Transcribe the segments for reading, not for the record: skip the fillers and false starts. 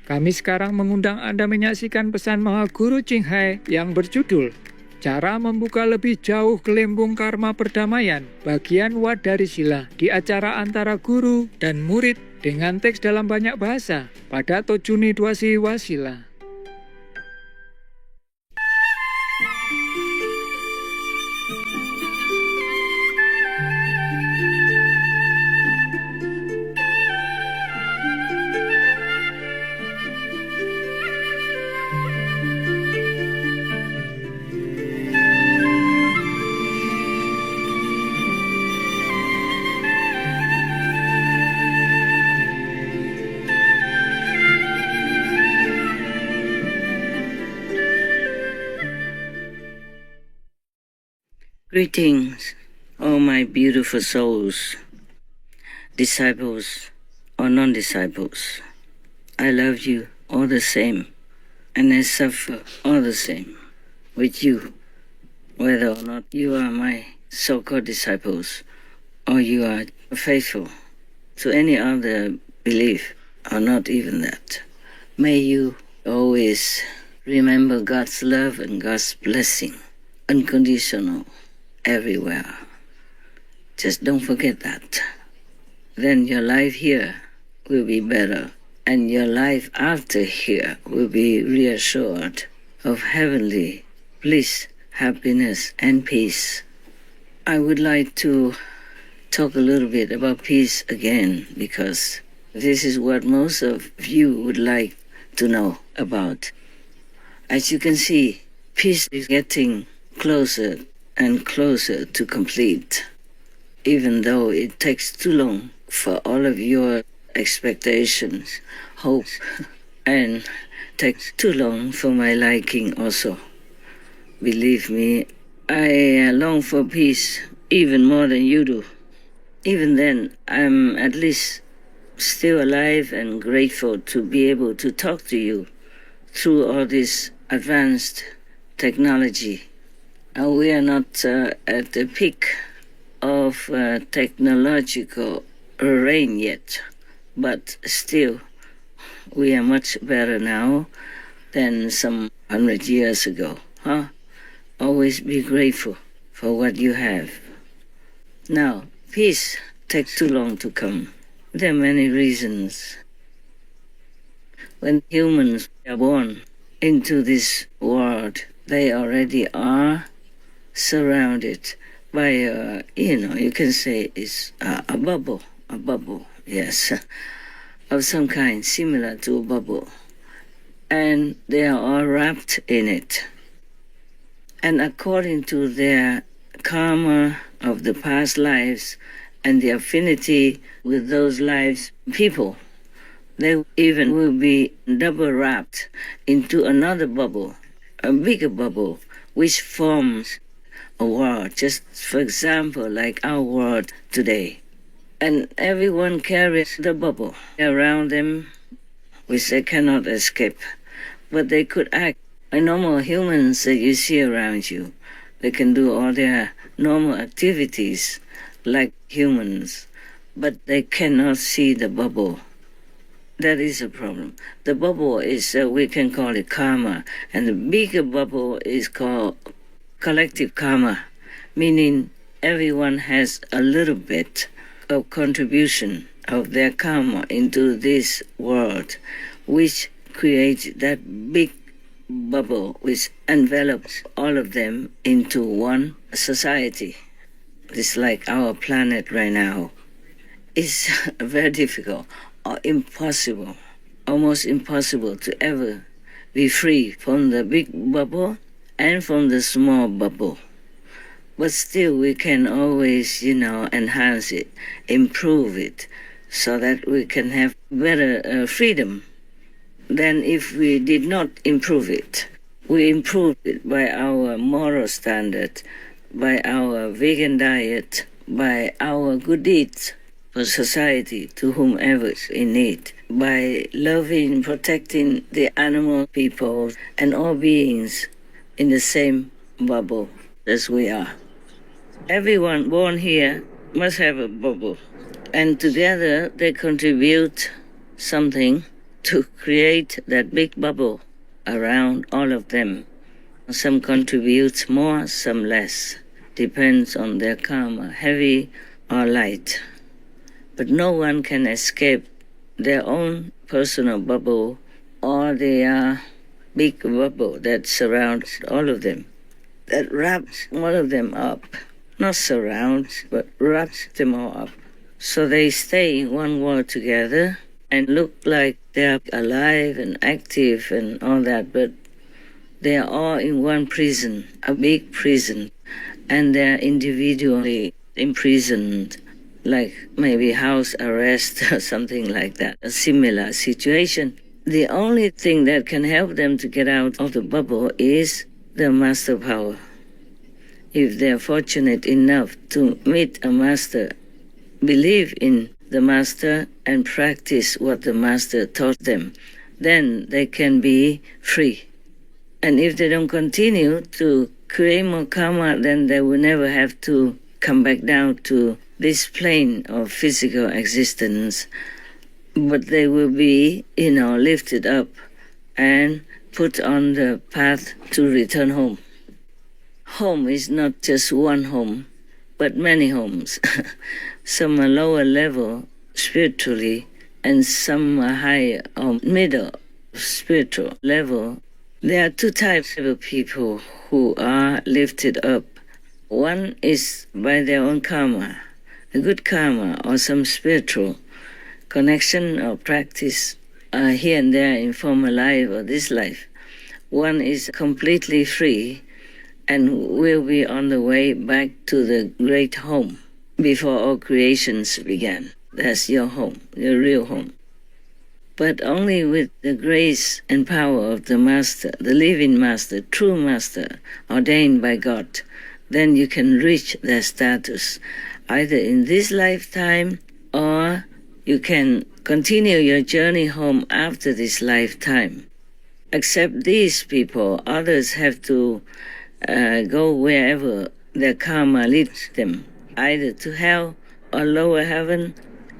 Kami sekarang mengundang Anda menyaksikan pesan Maha Guru CHINGHAI yang berjudul Cara Membuka Lebih Jauh Gelembung Karma Perdamaian, bagian Wadarisila, di acara antara guru dan murid dengan teks dalam banyak bahasa pada Tojuni Dwasi Wasila. Greetings, all my beautiful souls, disciples or non-disciples. I love you all the same, and I suffer all the same with you, whether or not you are my so-called disciples or you are faithful to any other belief or not even that. May you always remember God's love and God's blessing, unconditional, everywhere. Just don't forget that. Then your life here will be better, and your life after here will be reassured of heavenly bliss, happiness, and peace. I would like to talk a little bit about peace again, because this is what most of you would like to know about. As you can see, peace is getting closer and closer to complete, even though it takes too long for all of your expectations, hopes, and takes too long for my liking also. Believe me, I long for peace even more than you do. Even then, I'm at least still alive and grateful to be able to talk to you through all this advanced technology. We are not at the peak of technological reign yet, but still we are much better now than some 100 years ago. Always be grateful for what you have. Now, peace takes too long to come. There are many reasons. When humans are born into this world, they already are surrounded by you can say it's a bubble, yes, of some kind, similar to a bubble. And they are all wrapped in it. And according to their karma of the past lives and the affinity with those lives, people, they even will be double wrapped into another bubble, a bigger bubble, which forms a world, just for example, like our world today. And everyone carries the bubble around them, which they cannot escape. But they could act like normal humans that you see around you. They can do all their normal activities like humans, but they cannot see the bubble. That is a problem. The bubble is, we can call it karma, and the bigger bubble is called collective karma, meaning everyone has a little bit of contribution of their karma into this world, which creates that big bubble which envelops all of them into one society. It's like our planet right now. It's very difficult or impossible, almost impossible to ever be free from the big bubble and from the small bubble. But still we can always, enhance it, improve it, so that we can have better freedom than if we did not improve it. We improved it by our moral standard, by our vegan diet, by our good deeds for society to whomever is in need, by loving, protecting the animal people and all beings in the same bubble as we are. Everyone born here must have a bubble, and together they contribute something to create that big bubble around all of them. Some contribute more, some less. Depends on their karma, heavy or light. But no one can escape their own personal bubble or their big bubble that surrounds all of them, that wraps all of them up. Not surrounds, but wraps them all up. So they stay in one world together and look like they're alive and active and all that, but they are all in one prison, a big prison, and they're individually imprisoned, like maybe house arrest or something like that, a similar situation. The only thing that can help them to get out of the bubble is the master power. If they're fortunate enough to meet a master, believe in the master and practice what the master taught them, then they can be free. And if they don't continue to create more karma, then they will never have to come back down to this plane of physical existence. But they will be, lifted up and put on the path to return home. Home is not just one home, but many homes. Some are lower level spiritually, and some are higher or middle spiritual level. There are two types of people who are lifted up. One is by their own karma, a good karma or some spiritual connection or practice here and there in former life or this life. One is completely free and will be on the way back to the great home before all creations began. That's your home, your real home. But only with the grace and power of the Master, the living Master, true Master, ordained by God, then you can reach that status, either in this lifetime or you can continue your journey home after this lifetime. Except these people, others have to go wherever their karma leads them, either to hell or lower heaven,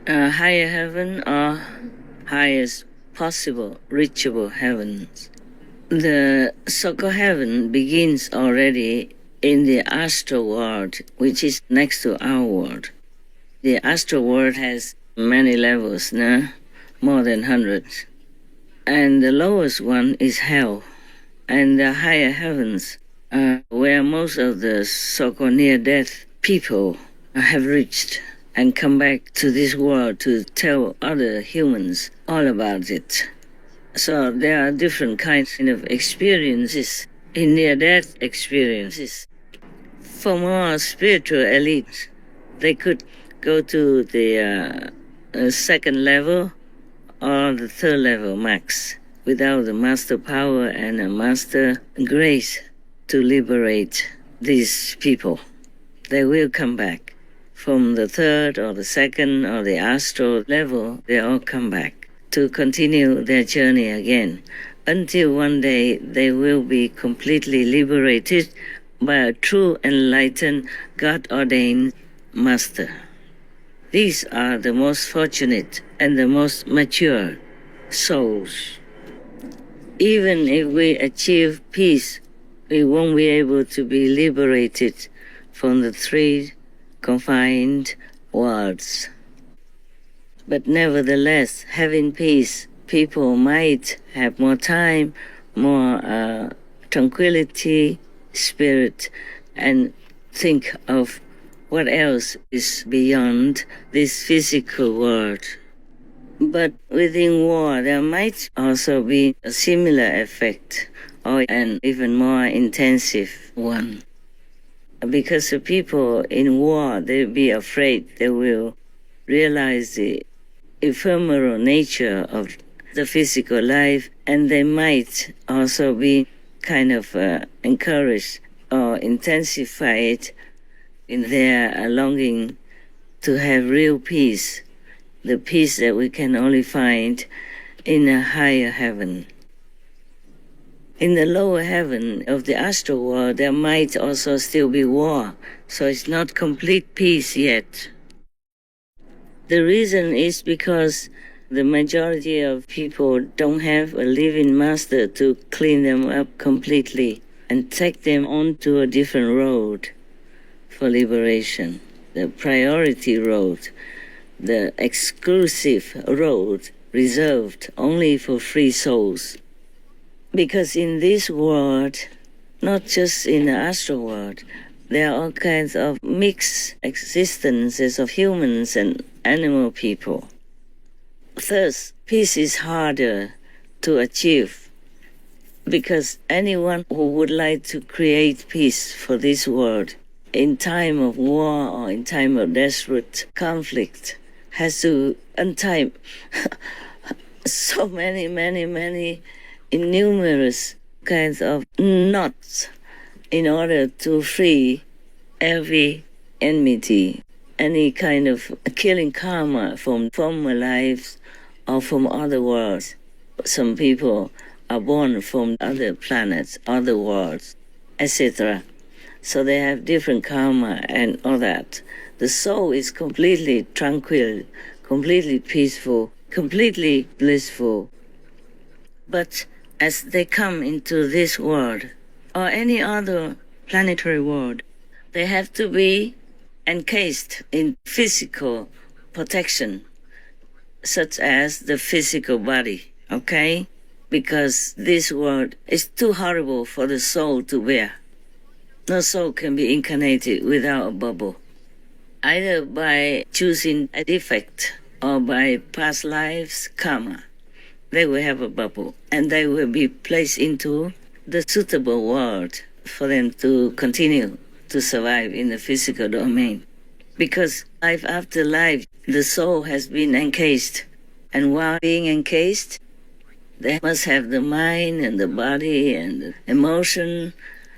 higher heaven or highest possible reachable heavens. The so-called heaven begins already in the astral world, which is next to our world. The astral world has many levels, more than hundreds. And the lowest one is hell. And the higher heavens, where most of the so-called near-death people have reached and come back to this world to tell other humans all about it. So there are different kinds of experiences in near-death experiences. For more spiritual elites, they could go to the second level or the third level max without the master power and a master grace to liberate these people. They will come back. From the third or the second or the astral level, they all come back to continue their journey again, until one day they will be completely liberated by a true enlightened, God-ordained master. These are the most fortunate and the most mature souls. Even if we achieve peace, we won't be able to be liberated from the three confined worlds. But nevertheless, having peace, people might have more time, more tranquility, spirit, and think of what else is beyond this physical world. But within war, there might also be a similar effect, or an even more intensive one. Because the people in war, they'll be afraid, they will realize the ephemeral nature of the physical life, and they might also be kind of encouraged or intensified in their longing to have real peace, the peace that we can only find in a higher heaven. In the lower heaven of the astral world, there might also still be war, so it's not complete peace yet. The reason is because The majority of people don't have a living master to clean them up completely and take them onto a different road for liberation. The priority road, the exclusive road reserved only for free souls. Because in this world, not just in the astral world, there are all kinds of mixed existences of humans and animal people. Thus, peace is harder to achieve because anyone who would like to create peace for this world in time of war or in time of desperate conflict has to untie so many innumerous kinds of knots in order to free every enmity, any kind of killing karma from former lives or from other worlds. Some people are born from other planets, other worlds, etc. So they have different karma and all that. The soul is completely tranquil, completely peaceful, completely blissful. But as they come into this world, or any other planetary world, they have to be encased in physical protection, such as the physical body, okay? Because this world is too horrible for the soul to bear. No soul can be incarnated without a bubble, either by choosing a defect or by past lives' karma. They will have a bubble, and they will be placed into the suitable world for them to continue to survive in the physical domain. Because life after life, the soul has been encased, and while being encased, they must have the mind and the body and the emotion,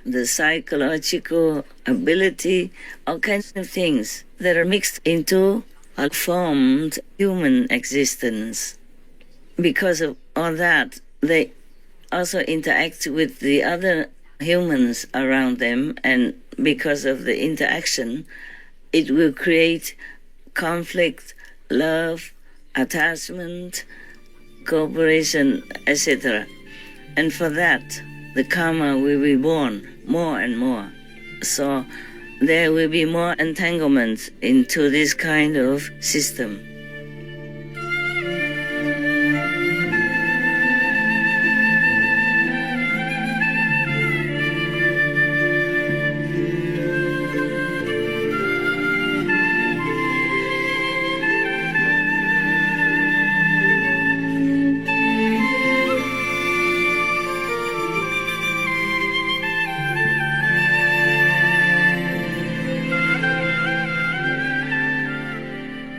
the psychological ability, all kinds of things that are mixed into a formed human existence. Because of all that, they also interact with the other humans around them, and because of the interaction, it will create conflict, love, attachment, cooperation, etc. And for that, the karma will be born more and more. So there will be more entanglements into this kind of system.